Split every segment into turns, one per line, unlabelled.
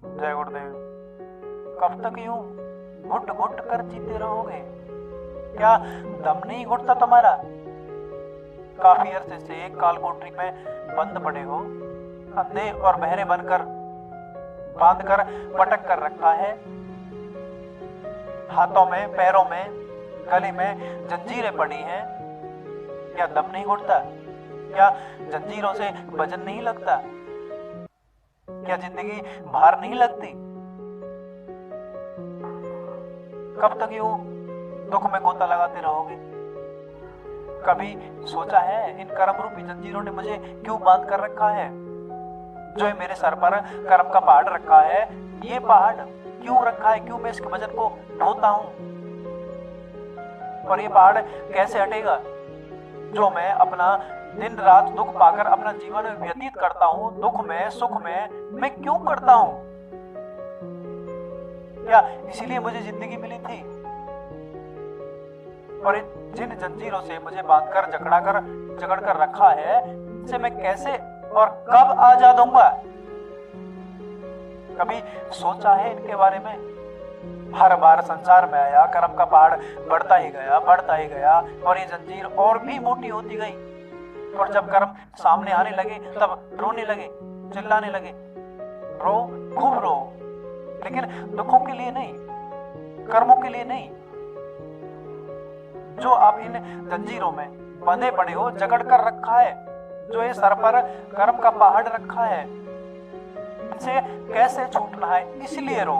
जय गुरुदेव। कब तक यूं घुट घुट कर जीते रहोगे? क्या दम नहीं घुटता तुम्हारा? काफी अरसे से एक काल कोठरी में बंद पड़े हो, अंधे और बहरे बनकर बांध कर पटक कर रखा है। हाथों में, पैरों में, गले में जंजीरें पड़ी हैं। क्या दम नहीं घुटता? क्या जंजीरों से वजन नहीं लगता? क्या जिंदगी भार नहीं लगती? कब तक यूं दुख में गोता लगाते रहोगे? कभी सोचा है इन कर्म रूपी जंजीरों ने मुझे क्यों बांध कर रखा है? जो है मेरे सर पर कर्म का पहाड़ रखा है, ये पहाड़ क्यों रखा है? क्यों मैं इसके वजन को ढोता हूं? और ये पहाड़ कैसे हटेगा? जो मैं अपना दिन रात दुख पाकर अपना जीवन व्यतीत करता हूं, दुख में सुख में मैं क्यों करता हूं? क्या इसीलिए मुझे जिंदगी मिली थी? और जिन जंजीरों से मुझे बांधकर जकड़ कर रखा है, इनसे मैं कैसे और कब आजाद होऊंगा? कभी सोचा है इनके बारे में? हर बार संसार में आया, कर्म का पहाड़ बढ़ता ही गया और ये जंजीर और भी मोटी होती गई। और जब कर्म सामने आने लगे तब रोने लगे, चिल्लाने लगे। रो, खूब रो, लेकिन दुखों के लिए नहीं, कर्मों के लिए नहीं। जो आप इन जंजीरों में बंधे पड़े हो, जकड़ कर रखा है, जो ये सर पर कर्म का पहाड़ रखा है, इनसे कैसे छूटना है, इसलिए रो।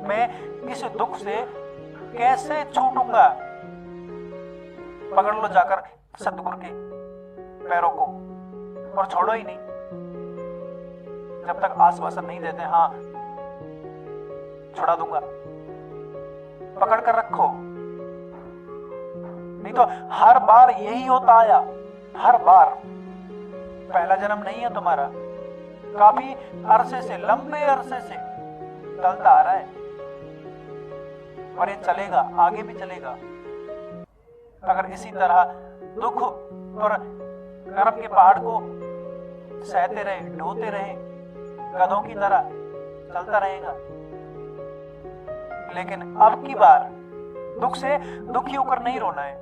मैं इस दुख से कैसे छूटूंगा? पकड़ लो जाकर सतगुरु के पैरों को और छोड़ो ही नहीं जब तक आश्वासन नहीं देते। हाँ, छुड़ा दूंगा, पकड़ कर रखो। नहीं तो हर बार यही होता आया, हर बार। पहला जन्म नहीं है तुम्हारा, काफी अरसे से, लंबे अरसे से चलता आ रहा है और ये चलेगा, आगे भी चलेगा। अगर इसी तरह दुख और कर्म के पहाड़ को सहते रहे, ढोते रहे, गधों की तरह चलता रहेगा। लेकिन अब की बार दुख से दुखी होकर नहीं रोना है।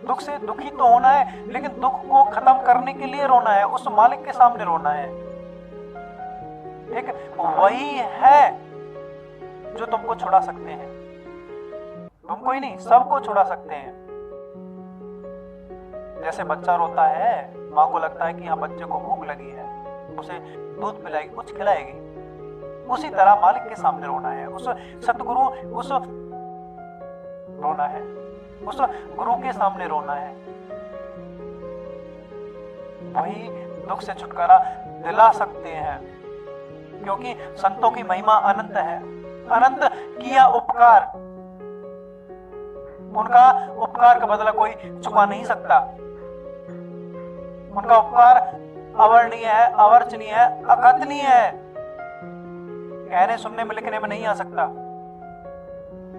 दुख से दुखी तो होना है, लेकिन दुख को खत्म करने के लिए रोना है, उस मालिक के सामने रोना है। एक वही है जो तुमको छुड़ा सकते हैं। तुमको ही नहीं, सबको छुड़ा सकते हैं। जैसे बच्चा रोता है, माँ को लगता है कि हाँ बच्चे को भूख लगी है, उसे दूध पिलाएगी, कुछ खिलाएगी। उसी तरह मालिक के सामने रोना है, उस सतगुरु, उस रोना है, उस गुरु के सामने रोना है। वही दुख से छुटकारा दिला सकते हैं, क्योंकि संतों की महिमा अनंत है। अनंत किया उपकार, उनका उपकार का बदला कोई चुका नहीं सकता। उनका उपकार अवर्णीय है, अवर्चनीय है, अकथनीय है, कहने सुनने में लिखने में नहीं आ सकता।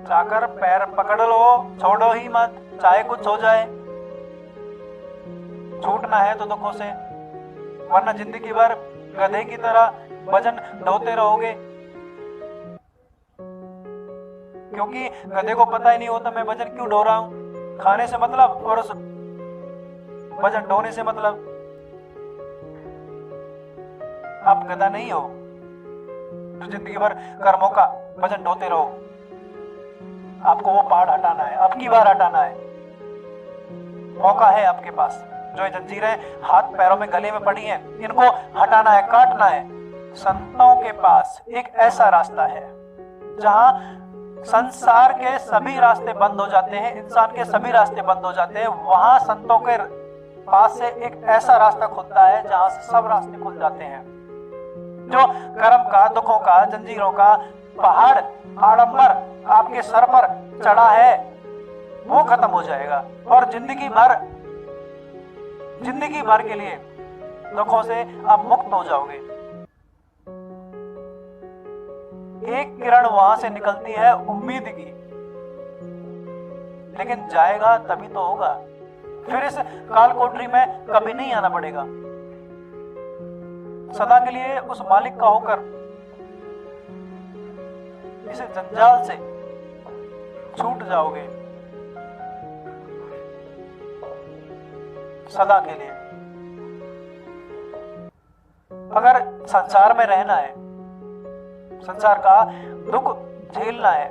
जाकर पैर पकड़ लो, छोड़ो ही मत, चाहे कुछ हो जाए। छूटना है तो दुखों से, वरना जिंदगी भर गधे की तरह वजन ढोते रहोगे। क्योंकि गधे को पता ही नहीं होता मैं वजन क्यों ढो रहा हूं। खाने से मतलब और वजन ढोने से मतलब। आप गधा नहीं हो तो जिंदगी भर कर्मों का वजन ढोते रहो। आपको वो पहाड़ हटाना है, अब की बार हटाना है। मौका है आपके पास। जो ये जंजीरें हाथ पैरों में, गले में पड़ी हैं, इनको हटाना है, काटना है। संतों के पास एक ऐसा रास्ता है जहां संसार के सभी रास्ते बंद हो जाते हैं, इंसान के सभी रास्ते बंद हो जाते हैं। वहां संतों के पास से एक ऐसा रास्ता खुलता है जहां से सब रास्ते खुल जाते हैं। जो कर्म का, दुखों का, जंजीरों का पहाड़, आडंबर आपके सर पर चढ़ा है, वो खत्म हो जाएगा और जिंदगी भर के लिए दुखों से आप मुक्त हो जाओगे। एक किरण वहां से निकलती है उम्मीद की, लेकिन जाएगा तभी तो होगा। फिर इस काल कोठरी में कभी नहीं आना पड़ेगा। सदा के लिए उस मालिक का होकर इस जंजाल से छूट जाओगे, सदा के लिए। अगर संसार में रहना है, संसार का दुख झेलना है,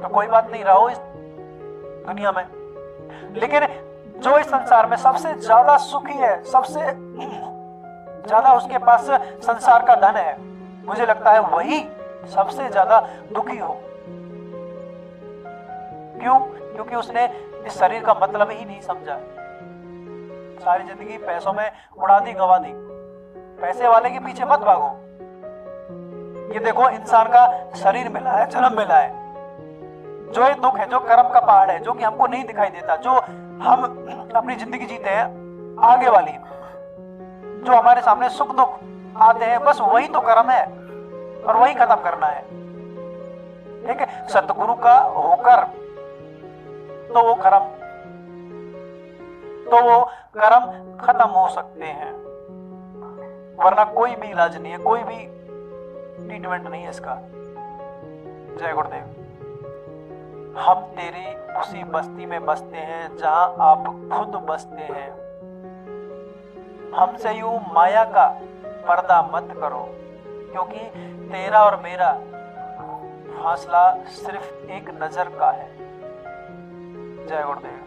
तो कोई बात नहीं, रहो इस दुनिया में। लेकिन जो इस संसार में सबसे ज्यादा सुखी है, सबसे ज्यादा उसके पास संसार का धन है, मुझे लगता है वही सबसे ज्यादा दुखी हो। क्यों? क्योंकि उसने इस शरीर का मतलब ही नहीं समझा। सारी जिंदगी पैसों में उड़ा दी, गवा दी। पैसे वाले के पीछे मत भागो। ये देखो, इंसान का शरीर मिला है, जन्म मिला है, जो ये दुख है, जो कर्म का पहाड़ है, जो कि हमको नहीं दिखाई देता, जो हम अपनी जिंदगी जीते हैं आगे वाली, जो हमारे सामने सुख दुख आते हैं, बस वही तो कर्म है और वही खत्म करना है। ठीक है, सतगुरु का होकर तो वो कर्म खत्म हो सकते हैं, वरना कोई भी इलाज नहीं है, कोई भी ट्रीटमेंट नहीं है इसका। जय गुरुदेव। हम तेरी उसी बस्ती में बसते हैं जहां आप खुद बसते हैं। हमसे यूं माया का पर्दा मत करो, क्योंकि तेरा और मेरा फासला सिर्फ एक नजर का है। जय गुरुदेव।